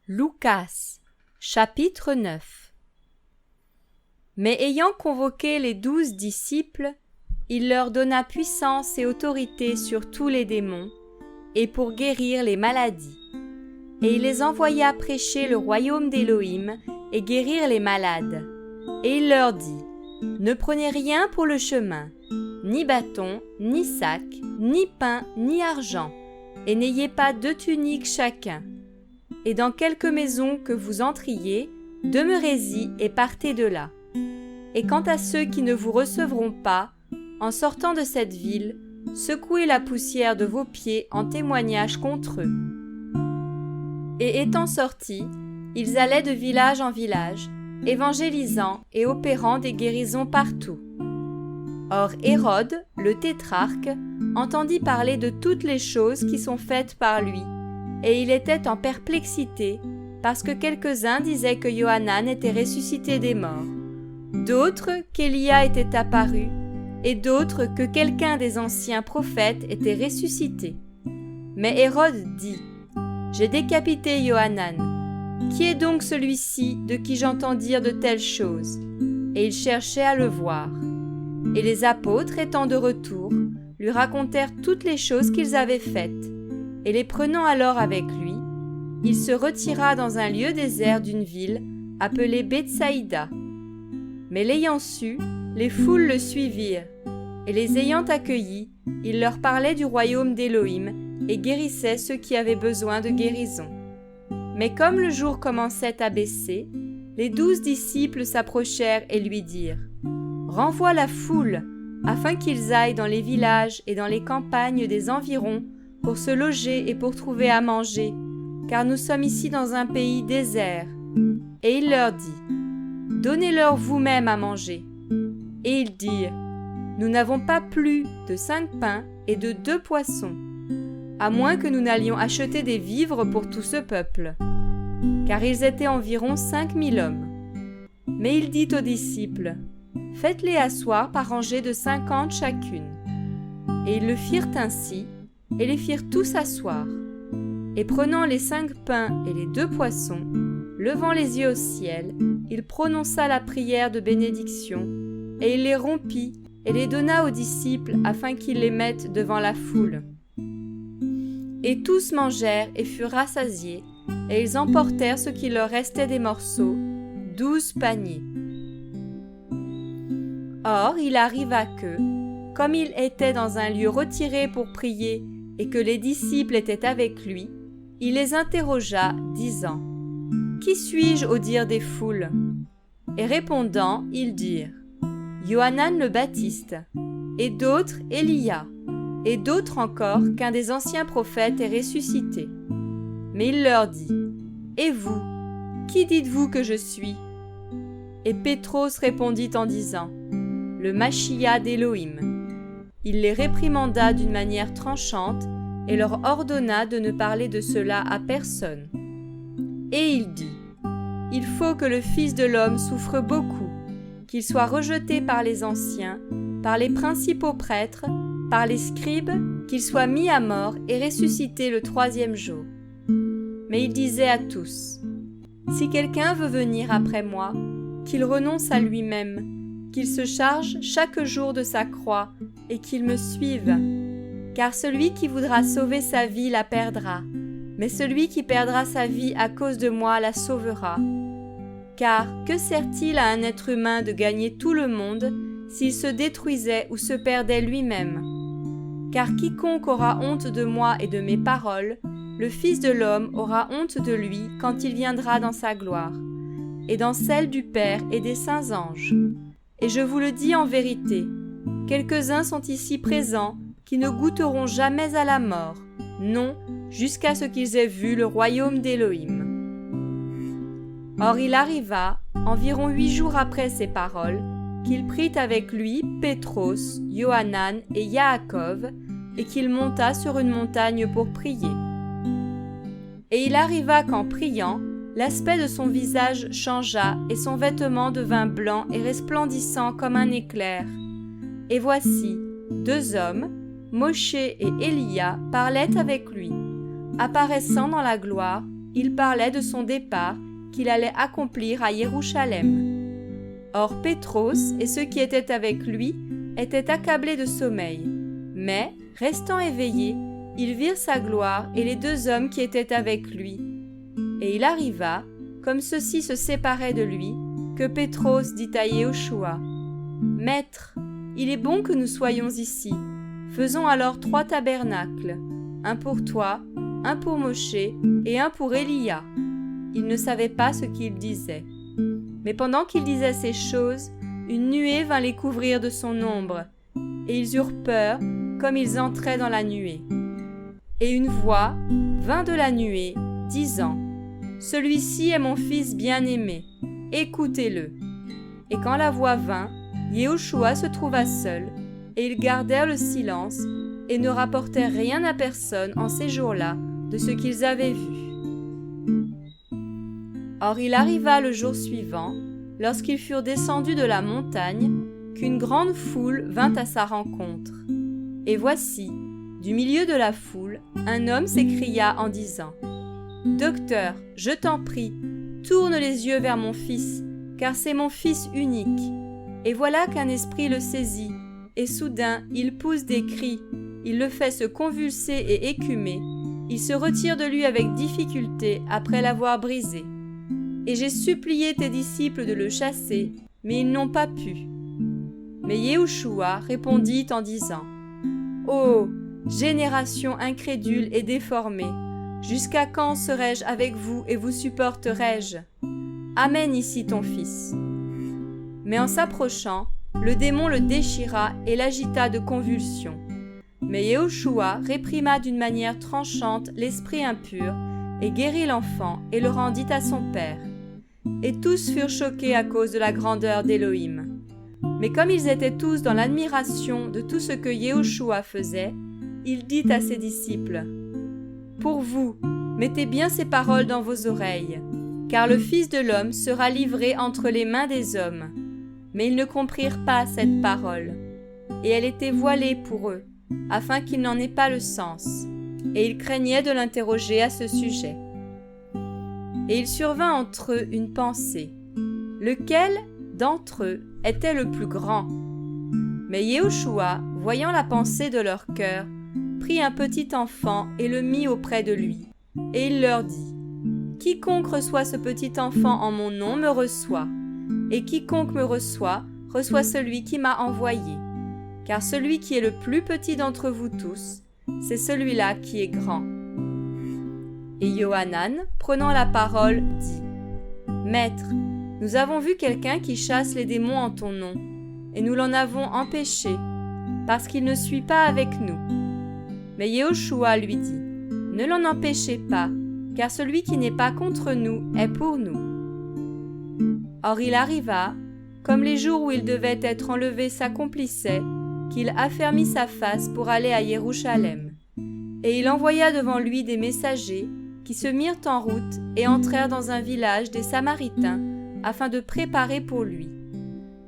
Lucas, chapitre 9. Mais ayant convoqué les 12 disciples, il leur donna puissance et autorité sur tous les démons, et pour guérir les maladies. Et il les envoya prêcher le royaume d'Élohim et guérir les malades. Et il leur dit, « Ne prenez rien pour le chemin, ni bâton, ni sac, ni pain, ni argent, et n'ayez pas 2 tuniques chacun. Et dans quelque maison que vous entriez, demeurez-y et partez de là. Et quant à ceux qui ne vous recevront pas, en sortant de cette ville, secouez la poussière de vos pieds en témoignage contre eux. » Et étant sortis, ils allaient de village en village, évangélisant et opérant des guérisons partout. Or Hérode, le tétrarque, entendit parler de toutes les choses qui sont faites par lui, et il était en perplexité, parce que quelques-uns disaient que Johanan était ressuscité des morts, d'autres qu'Élia était apparu, et d'autres que quelqu'un des anciens prophètes était ressuscité. Mais Hérode dit, « J'ai décapité Johanan. Qui est donc celui-ci de qui j'entends dire de telles choses ?» Et il cherchait à le voir. Et les apôtres, étant de retour, lui racontèrent toutes les choses qu'ils avaient faites. Et les prenant alors avec lui, il se retira dans un lieu désert d'une ville appelée Bethsaïda. Mais l'ayant su, les foules le suivirent, et les ayant accueillis, il leur parlait du royaume d'Élohim et guérissait ceux qui avaient besoin de guérison. Mais comme le jour commençait à baisser, les 12 disciples s'approchèrent et lui dirent, « Renvoie la foule, afin qu'ils aillent dans les villages et dans les campagnes des environs pour se loger et pour trouver à manger, car nous sommes ici dans un pays désert. » Et il leur dit, « Donnez-leur vous-même à manger. » Et ils dirent, « Nous n'avons pas plus de 5 pains et de 2 poissons, à moins que nous n'allions acheter des vivres pour tout ce peuple. » Car ils étaient environ 5000 hommes. Mais il dit aux disciples, « Faites-les asseoir par rangées de 50 chacune. » Et ils le firent ainsi, et les firent tous asseoir. Et prenant les 5 pains et les 2 poissons, levant les yeux au ciel, il prononça la prière de bénédiction, et il les rompit et les donna aux disciples afin qu'ils les mettent devant la foule. Et tous mangèrent et furent rassasiés, et ils emportèrent ce qui leur restait des morceaux, 12 paniers. Or il arriva que, comme il était dans un lieu retiré pour prier et que les disciples étaient avec lui, il les interrogea, disant, « Qui suis-je au dire des foules ?» Et répondant, ils dirent, « Johanan le Baptiste, et d'autres Élia, et d'autres encore qu'un des anciens prophètes est ressuscité. » Mais il leur dit, « Et vous, qui dites-vous que je suis ?» Et Pétros répondit en disant, « Le Machia d'Élohim. » Il les réprimanda d'une manière tranchante et leur ordonna de ne parler de cela à personne. Et il dit, « Il faut que le Fils de l'homme souffre beaucoup, qu'il soit rejeté par les anciens, par les principaux prêtres, par les scribes, qu'il soit mis à mort et ressuscité le 3e jour. » Mais il disait à tous, « Si quelqu'un veut venir après moi, qu'il renonce à lui-même, qu'il se charge chaque jour de sa croix et qu'il me suive. Car celui qui voudra sauver sa vie la perdra, mais celui qui perdra sa vie à cause de moi la sauvera. Car que sert-il à un être humain de gagner tout le monde s'il se détruisait ou se perdait lui-même ? Car quiconque aura honte de moi et de mes paroles, le Fils de l'homme aura honte de lui quand il viendra dans sa gloire, et dans celle du Père et des saints anges. Et je vous le dis en vérité, quelques-uns sont ici présents qui ne goûteront jamais à la mort, non, jusqu'à ce qu'ils aient vu le royaume d'Élohim. » Or il arriva, environ 8 jours après ces paroles, qu'il prit avec lui Pétros, Johanan et Yaakov, et qu'il monta sur une montagne pour prier. Et il arriva qu'en priant, l'aspect de son visage changea et son vêtement devint blanc et resplendissant comme un éclair. Et voici, 2 hommes, Moshe et Élia, parlaient avec lui. Apparaissant dans la gloire, il parlait de son départ qu'il allait accomplir à Jérusalem. Or Pétros et ceux qui étaient avec lui étaient accablés de sommeil, mais, restant éveillés, ils virent sa gloire et les deux hommes qui étaient avec lui. Et il arriva, comme ceux-ci se séparaient de lui, que Pétros dit à Yéhoshua : « Maître, il est bon que nous soyons ici. Faisons alors 3 tabernacles, un pour toi, un pour Moshe et un pour Élia. » Il ne savait pas ce qu'il disait. Mais pendant qu'il disait ces choses, une nuée vint les couvrir de son ombre, et ils eurent peur, comme ils entraient dans la nuée. Et une voix vint de la nuée, disant : « Celui-ci est mon fils bien-aimé, écoutez-le. » Et quand la voix vint, Yéhoshua se trouva seul, et ils gardèrent le silence, et ne rapportèrent rien à personne en ces jours-là de ce qu'ils avaient vu. Or il arriva le jour suivant, lorsqu'ils furent descendus de la montagne, qu'une grande foule vint à sa rencontre. Et voici, du milieu de la foule, un homme s'écria en disant : « Docteur, je t'en prie, tourne les yeux vers mon fils, car c'est mon fils unique. Et voilà qu'un esprit le saisit, et soudain il pousse des cris, il le fait se convulser et écumer, il se retire de lui avec difficulté après l'avoir brisé. Et j'ai supplié tes disciples de le chasser, mais ils n'ont pas pu. » Mais Yéhoshua répondit en disant : « Ô génération incrédule et déformée, jusqu'à quand serai-je avec vous et vous supporterai-je ? Amène ici ton fils. » Mais en s'approchant, le démon le déchira et l'agita de convulsions. Mais Yéhoshua réprima d'une manière tranchante l'esprit impur et guérit l'enfant et le rendit à son père. Et tous furent choqués à cause de la grandeur d'Élohim. Mais comme ils étaient tous dans l'admiration de tout ce que Yéhoshua faisait, il dit à ses disciples : « Pour vous, mettez bien ces paroles dans vos oreilles, car le Fils de l'homme sera livré entre les mains des hommes. » Mais ils ne comprirent pas cette parole, et elle était voilée pour eux, afin qu'ils n'en aient pas le sens, et ils craignaient de l'interroger à ce sujet. Et il survint entre eux une pensée. Lequel d'entre eux était le plus grand ? Mais Yéhoshua, voyant la pensée de leur cœur, prit un petit enfant et le mit auprès de lui. Et il leur dit : « Quiconque reçoit ce petit enfant en mon nom me reçoit, et quiconque me reçoit, reçoit celui qui m'a envoyé. Car celui qui est le plus petit d'entre vous tous, c'est celui-là qui est grand. » Et Yohanan, prenant la parole, dit : « Maître, nous avons vu quelqu'un qui chasse les démons en ton nom, et nous l'en avons empêché, parce qu'il ne suit pas avec nous. » Mais Yéhoshua lui dit : « Ne l'en empêchez pas, car celui qui n'est pas contre nous est pour nous. » Or il arriva, comme les jours où il devait être enlevé s'accomplissaient, qu'il affermit sa face pour aller à Jérusalem. Et il envoya devant lui des messagers qui se mirent en route et entrèrent dans un village des Samaritains afin de préparer pour lui.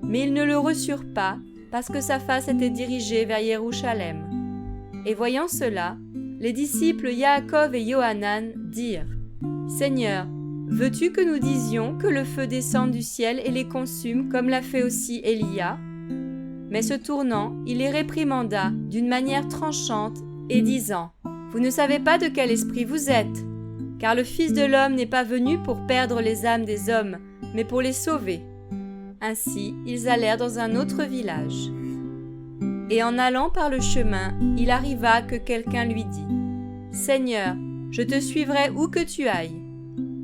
Mais ils ne le reçurent pas parce que sa face était dirigée vers Jérusalem. Et voyant cela, les disciples Yaakov et Yohanan dirent : « Seigneur, veux-tu que nous disions que le feu descende du ciel et les consume comme l'a fait aussi Élia ?» Mais se tournant, il les réprimanda d'une manière tranchante et disant : « Vous ne savez pas de quel esprit vous êtes, car le Fils de l'homme n'est pas venu pour perdre les âmes des hommes, mais pour les sauver. » Ainsi, ils allèrent dans un autre village. Et en allant par le chemin, il arriva que quelqu'un lui dit : « Seigneur, je te suivrai où que tu ailles. »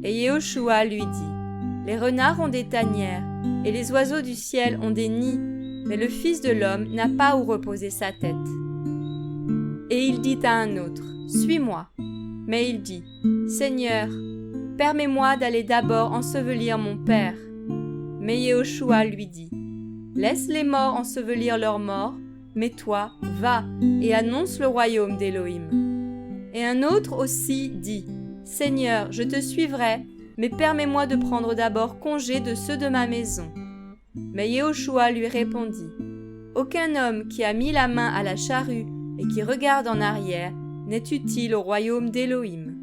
Et Yéhoshua lui dit : « Les renards ont des tanières, et les oiseaux du ciel ont des nids, mais le Fils de l'homme n'a pas où reposer sa tête. » Et il dit à un autre : « Suis-moi. » Mais il dit : « Seigneur, permets-moi d'aller d'abord ensevelir mon père. » Mais Yéhoshua lui dit : « Laisse les morts ensevelir leurs morts, mais toi, va et annonce le royaume d'Élohim. » Et un autre aussi dit : « Seigneur, je te suivrai, mais permets-moi de prendre d'abord congé de ceux de ma maison. » Mais Yéhoshua lui répondit : « Aucun homme qui a mis la main à la charrue et qui regarde en arrière n'est utile au royaume d'Élohim. »